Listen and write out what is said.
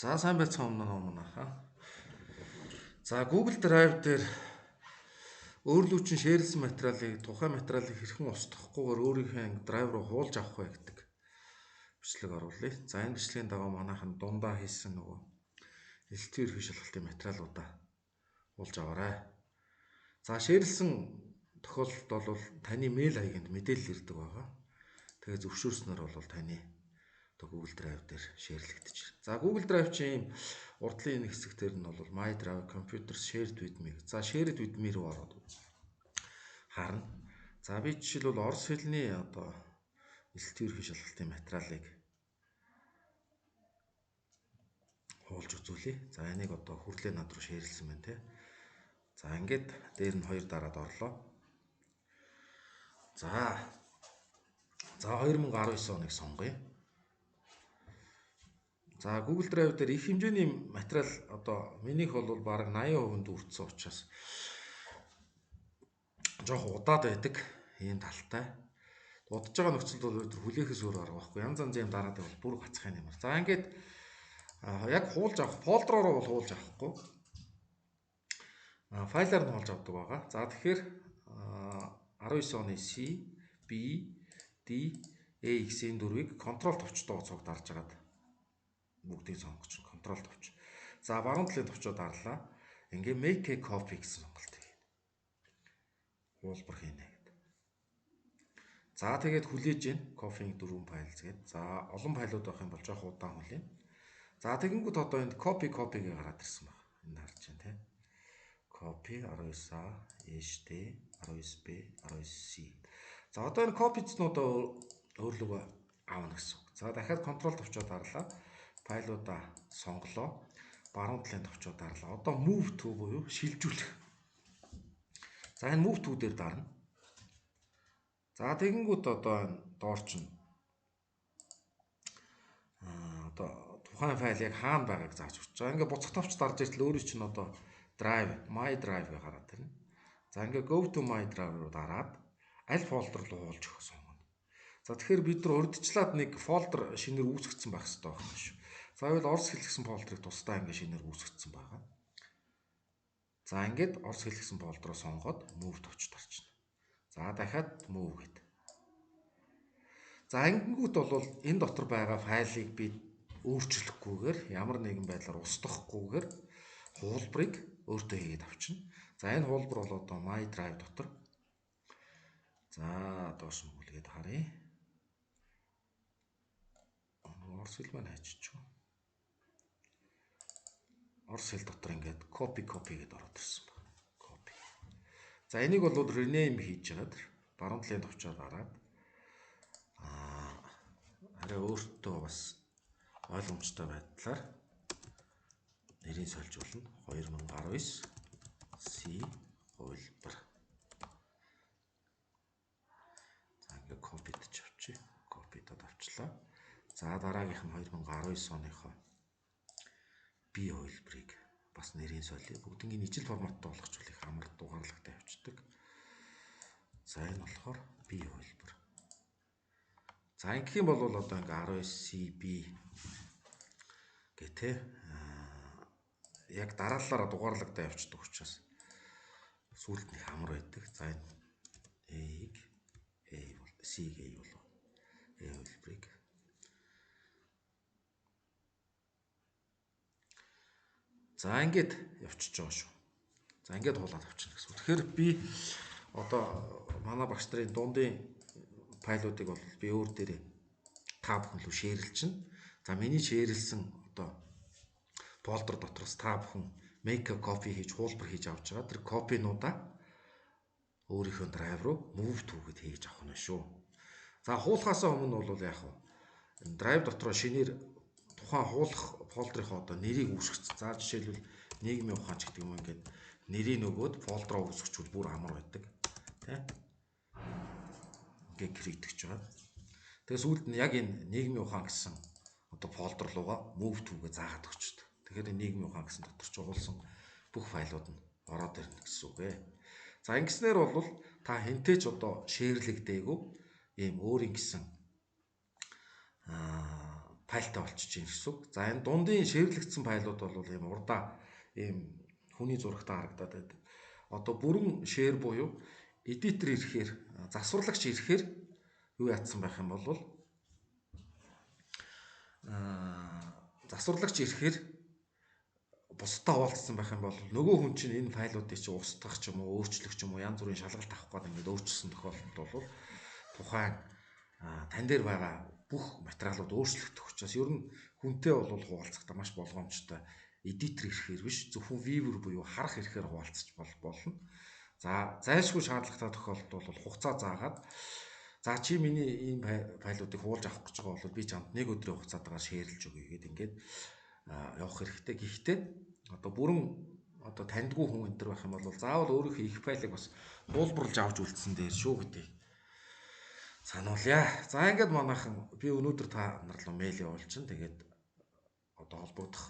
За сайн байцгаана өмнө. За Google Drive дээр өөрлөвчин шеэрлсэн материалыг тухайн материалыг хэрхэн устгахгүйгээр өөрийнхөө драйв руу хуулж авах вэ гэдэг бичлэг оруулъя. За энэ бичлэгийн дагуу манайхан дундаа хийсэн нөгөө электрийн ерхий шалгалтын материалуудаа хуулж аваарай. За шеэрлсэн тохиолдолд бол таны мэйл хаяганд мэдээлэл ирдэг байгаа. Тэгээ зөвшөөрснөр бол таны Google Drive дээр шеэрлэгдэж байна. За Google Drive чинь урдлын энэ хэсэг дээр нь бол My Drive, Computers Shared with Me. За Shared with Me руу ороод харна. За би жишээлбэл орос хэлний электрийн ерхий шалгалтын материалыг хуулж үзүүлье. За энийг хүрлээ над руу шеэрлсэн байна те. За ингээд дээр нь хоёр дараад орлоо. За 2019 оныг сонгоё. За Google Drive дээр их хэмжээний материал минийх бол бараг 80% дүүрсэн учраас жоох удаад байдаг ийм талтай. Удаж байгаа нөхцөлд бол хүлээхээс өөр арга байхгүй. Янз янзын дараад бол бүр гацхайн юм. За ингээд яг хуулж авах фолдероор бол хуулж авахгүй. Файлаар нь хуулж авдаг байгаа. За тэгэхээр 19 оны C, B, D, A гэсэн дөрвийг контрол товчтой цог дарж агаад бүгдийг сонгож контрол товч. За баруун талын товчоо дарлаа. Ингээ make a copy гэсэн сонголт хийнэ. Хуулбар хийнэ гэдэг. За тэгээд хүлээж гин copy-ing 4 файл згээд. За олон файлууд байх юм бол жоох удаан хүлээн. За тэгэнгүүт энд copy гээ гараад ирсэн байна. Энд харж байна те. Copy 19A, ESD, 19B, 19C. За энэ copy цнууд өөрлөгөө аавна гэсэн. За дахиад контрол товчоо дарлаа. Файлуудаа сонголоо. Баруун талын товчоо дарлаа. Move to буюу шилжүүлэх. За энэ move to дээр дарна. За тэгэнгүүт доор чинь тухайн файл яг хаана байгааг зааж өгч байгаа. Ингээ буцах товч дарж иртэл өөрөө чинь drive, my drive гараад ирнэ. За ингээ go to my drive руу дараад аль фолдер руу хуулж өгөх сонгоно. За тэгэхээр бид нар урьдчилаад нэг фолдер шинээр үүсгэсэн байх хэрэгтэй байна шүү. За байвал орос хэл гэсэн фолдерыг тусдаа ингээ шинээр үүсгэсэн байгаа. За ингээд орос хэл гэсэн фолдероо сонгоод move товч дарчна. За дахиад move гэдэг. За ангингүүт бол энэ дотор байгаа файлыг би өөрчлөхгүйгээр ямар нэгэн байдлаар устгахгүйгээр хуулбарыг өөртөө хийгээд авчна. За энэ хуулбар бол My Drive дотор. За доош нь хүлгээд харъя. Орос хэл маань хайчих. Орос хэл дотор ингээд copy гэдээ ороод ирсэн байна. Copy. За энийг бол rename хийж яагаад баруун талын товчоо дараад арай өөртөө бас ойлгомжтой байдлаар нэрийг сольжуулна. 2019 C хуулбар. За ингээд copy-дж авчи. Copy-дод авчлаа. За дараагийнх нь 2019 оныхоо B хуулбарыг бас нэрийг солио. Бүгднийг ижил форматтай болгочихвол их амар дугаарлагтай явцдаг. За энэ болохоор B хуулбар. За ингэх юм бол ингээ 19CB гэх те яг дараалалаараа дугаарлагдаа явцдаг учраас сүүлд нь амар байдаг. За энэ A-г A бол C-г A болов. A хуулбарыг. За ингээд явчихж байгаа шүү. За ингээд хуулаад авчихна гэсэн. Тэгэхээр би манай багш нарын дундын файлуудыг бол би өөр дээрээ та бүхэн рүү шеэрлчихнэ. За миний шеэрлсэн фолдер дотроос та бүхэн make a copy хийж хуулбар хийж авч байгаа. Тэр копинуудаа өөрийнхөө драйв руу move to гэд хийж авах нь шүү. За хуулахаас өмнө бол яг энэ драйв дотроо шинээр тухайн хуулах фолдерийнхоо нэрийг үүсгэсэн. За жишээлбэл нийгмийн ухаан ч гэдэг юм ингээд нэрийг нөгөөд фолдероо үүсгэчихвэл бүр амар байдаг. Тэ? Ингээ креатгч байгаа. Тэгээс сүүлд нь яг энэ нийгмийн ухаан гэсэн фолдер руугаа move to гэж заагаад өгчдөг. Тэгэхээр нийгмийн ухаан гэсэн дотор ч уулсан бүх файлууд нь ороод ирнэ гэсэн үг ээ. За ингэснээр бол та хэнтэй ч шеэрлэгдээгүй ийм өөрийн гэсэн файлтай болчихж байна гэсэн үг. За энэ дундын ширүүлэгдсэн файлууд бол ийм урдаа ийм хүний зурагтай харагдаад байдаг. Одоо бүрэн share буюу editor ирэхээр засварлагч ирэхээр юу яатсан байх юм бол засварлагч ирэхээр бусдаа хуваалцсан байх юм бол нөгөө хүн чинь энэ файлуудыг чинь устгах ч юм уу, өөрчлөх ч юм уу, янз бүрийн шалгалт авах гээд ингээд өөрчилсөн тохиолдолд бол тухайн тань дээр байгаа бүх материалууд өөрчлөгдөх учраас ер нь хүнтэй бол хуваалцахдаа маш болгоомжтой. Editor ирэхээр биш, зөвхөн viewer буюу харах ирэхээр хуваалцаж болно. За зайлшгүй шаардлагатай тохиолдолд бол хугацаа заагаад за чи миний ийм файлуудыг хуулж авах гэж байгаа бол би чамд нэг өдрийн хугацаатаар шеэрлж өгье гэдэг ингээд явах хэрэгтэй. Гэхдээ одоо бүрэн одоо таньдгүй хүн энэ төр байх юм бол заавал өөрийнхөө их файлыг бас туулбарлаж авч үлдсэн дээр шүү гэдгийг сануулъя. За ингээд манайхан би өнөөдөр та нар руу мэйл явуулчихна. Тэгээд одоо холбогдох